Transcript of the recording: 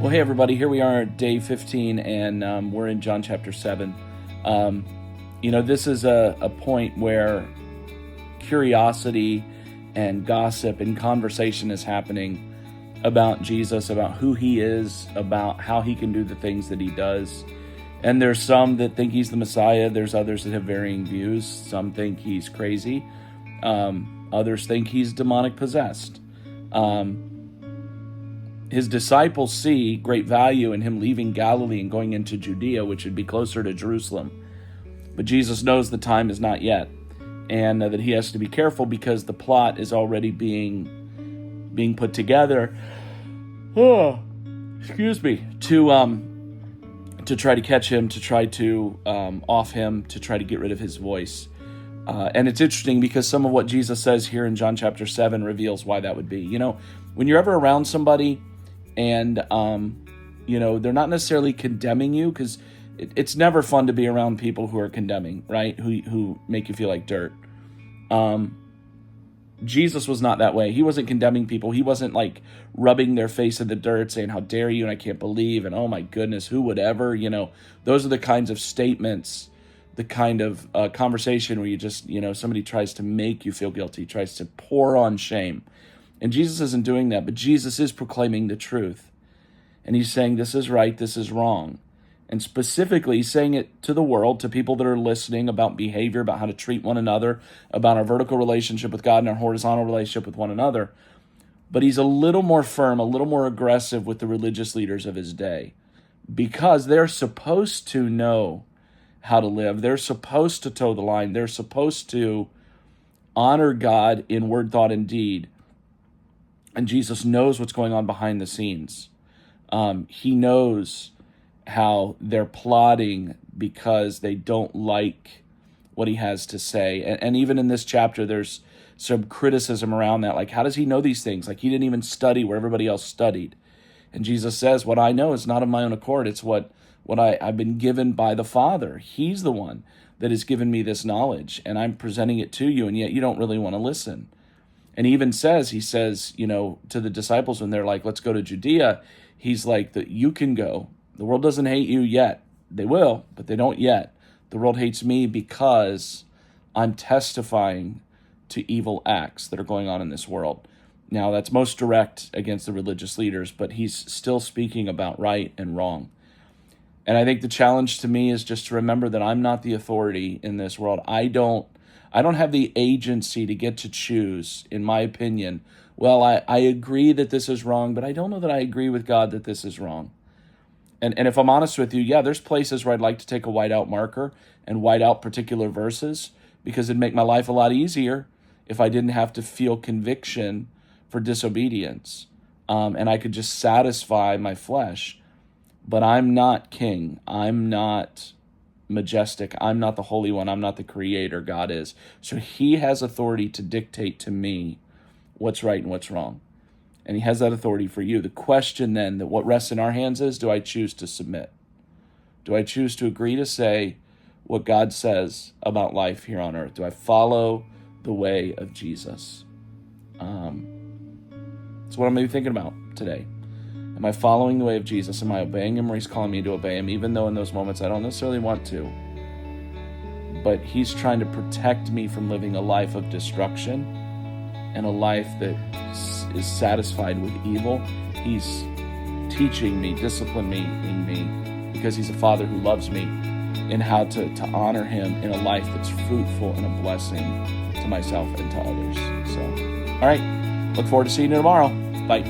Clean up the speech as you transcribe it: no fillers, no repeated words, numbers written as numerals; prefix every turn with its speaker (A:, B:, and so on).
A: Well, hey, everybody, here we are at day 15, and we're in John chapter 7. This is a point where curiosity and gossip and conversation is happening about Jesus, about who he is, about how he can do the things that he does. And there's some that think he's the Messiah. There's others that have varying views. Some think he's crazy. Others think he's demonic possessed. His disciples see great value in him leaving Galilee and going into Judea, which would be closer to Jerusalem. But Jesus knows the time is not yet, and that he has to be careful because the plot is already being put together. To try to catch him, to try to off him, to try to get rid of his voice. And it's interesting because some of what Jesus says here in John chapter 7 reveals why that would be. When you're ever around somebody and, they're not necessarily condemning you, because it's never fun to be around people who are condemning, right? Who make you feel like dirt. Jesus was not that way. He wasn't condemning people. He wasn't like rubbing their face in the dirt saying, how dare you, and I can't believe, and oh my goodness, who would ever, those are the kinds of statements, the kind of conversation where you just, somebody tries to make you feel guilty, tries to pour on shame. And Jesus isn't doing that, but Jesus is proclaiming the truth. And he's saying this is right, this is wrong. And specifically, he's saying it to the world, to people that are listening about behavior, about how to treat one another, about our vertical relationship with God and our horizontal relationship with one another. But he's a little more firm, a little more aggressive with the religious leaders of his day, because they're supposed to know how to live. They're supposed to toe the line. They're supposed to honor God in word, thought, and deed. And Jesus knows what's going on behind the scenes. He knows how they're plotting because they don't like what he has to say. And even in this chapter, there's some criticism around that. Like, how does he know these things? Like, he didn't even study where everybody else studied. And Jesus says, what I know is not of my own accord. It's what I've been given by the Father. He's the one that has given me this knowledge, and I'm presenting it to you, and yet you don't really want to listen. And he even says, to the disciples when they're like, let's go to Judea, he's like, that you can go. The world doesn't hate you yet. They will, but they don't yet. The world hates me because I'm testifying to evil acts that are going on in this world. Now, that's most direct against the religious leaders, but he's still speaking about right and wrong. And I think the challenge to me is just to remember that I'm not the authority in this world. I don't have the agency to get to choose, in my opinion. Well, I agree that this is wrong, but I don't know that I agree with God that this is wrong. And if I'm honest with you, yeah, there's places where I'd like to take a whiteout marker and white out particular verses, because it'd make my life a lot easier if I didn't have to feel conviction for disobedience. And I could just satisfy my flesh. But I'm not king. I'm not majestic. I'm not the Holy One. I'm not the creator. God is. So he has authority to dictate to me what's right and what's wrong. And he has that authority for you. The question then, that what rests in our hands is, do I choose to submit? Do I choose to agree to say what God says about life here on earth? Do I follow the way of Jesus? That's what I'm maybe thinking about today. Am I following the way of Jesus? Am I obeying him where he's calling me to obey him, even though in those moments I don't necessarily want to? But he's trying to protect me from living a life of destruction and a life that is satisfied with evil. He's teaching me, disciplining me, because he's a father who loves me, in how to honor him in a life that's fruitful and a blessing to myself and to others. So, all right, look forward to seeing you tomorrow. Bye.